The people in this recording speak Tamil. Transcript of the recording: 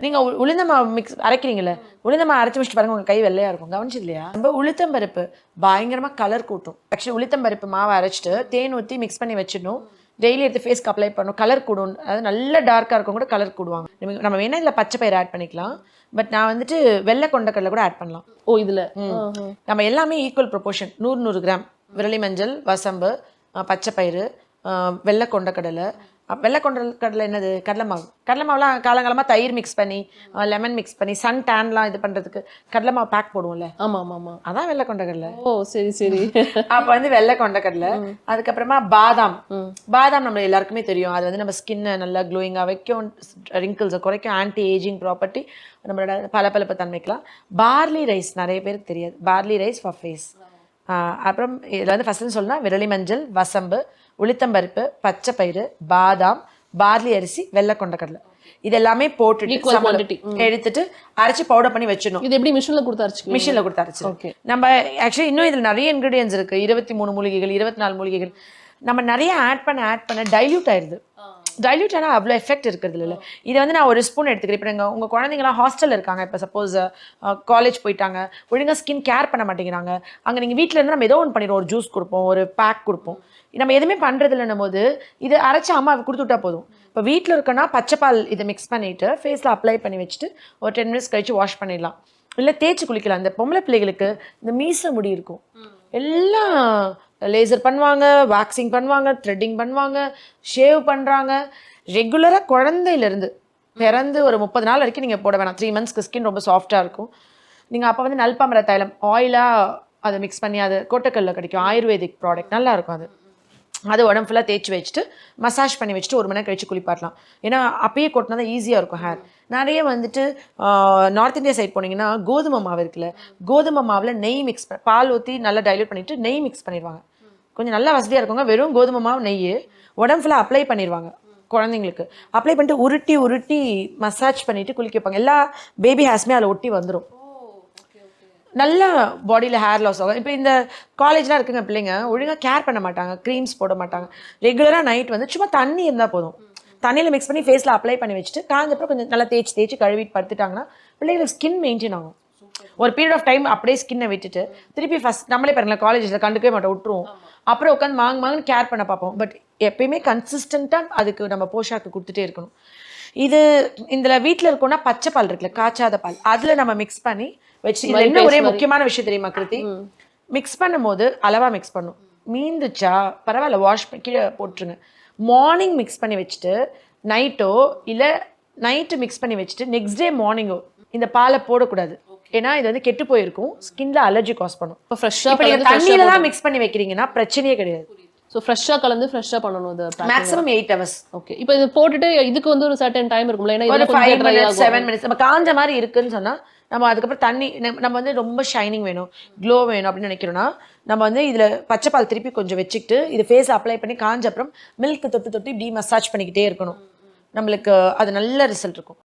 நீங்க உளுந்த மாவு மிக்ஸ் அரைக்கிறீங்கல்ல, உளுந்த மாவு அரைச்சு முடிச்சுட்டு பாருங்க உங்க கை வெள்ளையா இருக்கும். கவனிச்சது இல்லையா? நம்ம உளுத்தம் பருப்பு பயங்கரமா கலர் கூட்டும். ஆக்சுவலி உளுத்தம் பருப்பு மாவை அரைச்சிட்டு தேன் ஊற்றி மிக்ஸ் பண்ணி வச்சிடணும். டெய்லி எடுத்து ஃபேஸ்க்கு அப்ளை பண்ணணும். கலர் கூடும். அதாவது நல்ல டார்க்காக இருக்கும் கூட கலர் கூடுவாங்க. நம்ம வேணா இதில் பச்சை பயிர் ஆட் பண்ணிக்கலாம். பட் நான் வந்துட்டு வெள்ளை கொண்டக்கடலை கூட ஆட் பண்ணலாம். ஓ இதுல நம்ம எல்லாமே ஈக்குவல் ப்ரொபோர்ஷன் 100 கிராம் விரலி மஞ்சள், வசம்பு, பச்சை பயிறு, வெள்ளை கொண்டக்கடலை. வெள்ளை கொண்டக்கடலை என்னது? கடலை மாவு. கடலை மாவுலாம் காலங்காலமாக தயிர் மிக்ஸ் பண்ணி லெமன் மிக்ஸ் பண்ணி சன் டேன்லாம் இது பண்ணுறதுக்கு கடலை மாவு பேக் போடுவோம்ல. ஆமா ஆமா ஆமா அதான் வெள்ளை கொண்டக்கடலை. ஓ சரி சரி. அப்போ வந்து வெள்ளை கொண்டக்கடலை. அதுக்கப்புறமா பாதாம். பாதாம் நம்ம எல்லாருக்குமே தெரியும். அது வந்து நம்ம ஸ்கின்னை நல்லா க்ளோயிங்காக வைக்கும், ரிங்கிள்ஸை குறைக்கும், ஆன்டி ஏஜிங் ப்ராப்பர்ட்டி, நம்மளோட பளபளப்பு தன்மைக்கலாம். பார்லி ரைஸ் நிறைய பேருக்கு தெரியாது. Barley rice for face. அப்புறம் இதில் வந்து ஃபஸ்ட்டுன்னு சொல்லணும்னா விரலி மஞ்சள், வசம்பு, உளுத்தம்பருப்பு, பச்சை பயிறு, பாதாம், பார்லி அரிசி, வெள்ளை கொண்டக்கடலை இது எல்லாமே போட்டுட்டு எடுத்துட்டு அரைச்சி பவுடர் பண்ணி வச்சிடணும். இது எப்படி மிஷினில் கொடுத்து அரைச்சி? மிஷினில் கொடுத்து அரைச்சி. நம்ம ஆக்சுவலி இன்னும் இதில் நிறைய இன்க்ரீடியன்ஸ் இருக்கு. 23 மூலிகைகள், 24 மூலிகைகள். நம்ம நிறைய ஆட் பண்ண டைல்யூட் ஆயிடுது. டைல்யூட் ஆனால் அவ்வளோ எஃபெக்ட் இருக்கிறது இல்லை. இதை வந்து நான் ஒரு ஸ்பூன் எடுத்துக்கிறேன். இப்போ நீங்கள் உங்கள் குழந்தைங்களாம் ஹாஸ்டலில் இருக்காங்க, இப்போ சப்போஸ் காலேஜ் போயிட்டாங்க, ஒழுங்காக ஸ்கின் கேர் பண்ண மாட்டேங்கிறாங்க. அங்கே நீங்கள் வீட்டில் இருந்து நம்ம ஏதோ ஒன்று பண்ணிடுவோம். ஒரு ஜூஸ் கொடுப்போம், ஒரு பேக் கொடுப்போம். நம்ம எதுவுமே பண்ணுறது இல்லைன்னும் போது இது அரைச்சி அம்மா கொடுத்து விட்டா போதும். இப்போ வீட்டில் இருக்கோன்னா பச்சைப்பால் இதை மிக்ஸ் பண்ணிவிட்டு ஃபேஸில் அப்ளை பண்ணி வச்சுட்டு ஒரு 10 மினிட்ஸ் கழிச்சு வாஷ் பண்ணிடலாம். இல்லை தேய்ச்சி குளிக்கலாம். இந்த பொம்பளை பிள்ளைகளுக்கு இந்த மீச முடி இருக்கும், எல்லாம் லேசர் பண்ணுவாங்க, வேக்சிங் பண்ணுவாங்க, த்ரெட்டிங் பண்ணுவாங்க, ஷேவ் பண்ணுறாங்க. ரெகுலராக குழந்தையிலேருந்து பிறந்து ஒரு 30 நாள் வரைக்கும் நீங்கள் போட வேணாம். 3 மந்த்ஸ்க்கு ஸ்கின் ரொம்ப சாஃப்டாக இருக்கும். நீங்கள் அப்போ வந்து நல்பாமர தைலம் ஆயிலாக அதை மிக்ஸ் பண்ணி, அது கோட்டக்கல்ல கிடைக்கும், ஆயுர்வேதிக் ப்ராடக்ட் நல்லாயிருக்கும். அது உடம்பு ஃபுல்லாக தேய்ச்சி வச்சுட்டு மசாஜ் பண்ணி வச்சுட்டு 1 மணி நேரம் கழிச்சு குளிப்பாட்டலாம். ஏன்னா அப்பயே கொட்டினா தான் ஈஸியாக இருக்கும் ஹேர். நிறைய வந்துட்டு நார்த் இந்தியா சைட் போனீங்கன்னா கோதுமை மாவு இருக்குல்ல, கோதுமை மாவில் நெய் மிக்ஸ் பால் ஊற்றி நல்லா டைல்யூட் பண்ணிவிட்டு நெய் மிக்ஸ் பண்ணிடுவாங்க. கொஞ்சம் நல்லா வசதியாக இருக்குங்க. வெறும் கோதுமை மாவு நெய் உடம்பு ஃபுல்லாக அப்ளை பண்ணிடுவாங்க. குழந்தைங்களுக்கு அப்ளை பண்ணிட்டு உருட்டி உருட்டி மசாஜ் பண்ணிவிட்டு குளிக்க வைப்பாங்க. எல்லா பேபி ஹேர்ஸுமே அதில் ஒட்டி வந்துடும். நல்லா பாடியில் ஹேர் லாஸ் ஆகும். இப்போ இந்த காலேஜ்லாம் இருக்குங்க, பிள்ளைங்க ஒழுங்காக கேர் பண்ண மாட்டாங்க, க்ரீம்ஸ் போட மாட்டாங்க. ரெகுலராக நைட் வந்து சும்மா தண்ணி இருந்தால் போதும், தண்ணியில் மிக்ஸ் பண்ணி ஃபேஸில் அப்ளை பண்ணி வச்சுட்டு காஞ்சப்பறம் கொஞ்சம் நல்லா தேய்ச்சி கழுவிட்டு படுத்துட்டாங்கன்னா பிள்ளைங்களுக்கு ஸ்கின் மெயின்டைன் ஆகும். ஒரு பீரியட் ஆஃப் டைம் அப்படியே ஸ்கின்னை விட்டுட்டு திருப்பி ஃபஸ்ட் நம்மளே பாருங்களேன், காலேஜில் கண்டுக்கவே மாட்டோம், விட்டுருவோம். அப்புறம் உட்காந்து மாங்குன்னு கேர் பண்ண பார்ப்போம். பட் எப்பயுமே கன்சிஸ்டண்ட்டாக அதுக்கு நம்ம போஷாக்கு கொடுத்துட்டே இருக்கணும். இது இதில் வீட்டில் இருக்கோன்னா பச்சை பால் இருக்குல்ல, காய்ச்சாத பால், அதில் நம்ம மிக்ஸ் பண்ணி வச்சு. இதில் என்ன ஒரே முக்கியமான விஷயம் தெரியுமா கிருத்தி? மிக்ஸ் பண்ணும் போது அளவாக மிக்ஸ் பண்ணும். மீந்துச்சா பரவாயில்ல, வாஷ் கீழே போட்டுருங்க. மார்னிங் மிக்ஸ் பண்ணி வச்சுட்டு நைட்டோ இல்லை நைட்டு மிக்ஸ் பண்ணி வச்சுட்டு நெக்ஸ்ட் டே மார்னிங்கோ இந்த பாலை போடக்கூடாது. ஏன்னா இது வந்து கெட்டு போயிருக்கும், ஸ்கின்ல அலர்ஜி காஸ் பண்ணும். இப்போ ஃப்ரெஷ்ஷாக தண்ணியில தான் மிக்ஸ் பண்ணி வைக்கிறீங்கன்னா பிரச்சனையே கிடையாது. ஸோ ஃப்ரெஷ்ஷாக கலந்து ஃப்ரெஷ்ஷாக பண்ணணும். இது மேக்ஸிமம் 8 hours. ஓகே. இப்போ இது போட்டுட்டு இதுக்கு வந்து ஒரு சர்டன் டைம் இருக்கும்ல, ஏன்னா ஒரு 5 minutes 7 minutes நம்ம காஞ்ச மாதிரி இருக்குன்னு சொன்னா நம்ம அதுக்கப்புறம் தண்ணி நம்ம வந்து ரொம்ப ஷைனிங் வேணும், க்ளோ வேணும் அப்படின்னு நினைக்கிறோன்னா நம்ம வந்து இதில் பச்சை பால் திருப்பி கொஞ்சம் வச்சுக்கிட்டு இது ஃபேஸ் அப்ளை பண்ணி காஞ்ச அப்புறம் மில்க் தொட்டு இப்படி மசாஜ் பண்ணிக்கிட்டே இருக்கணும். நம்மளுக்கு அது நல்ல ரிசல்ட் இருக்கும்.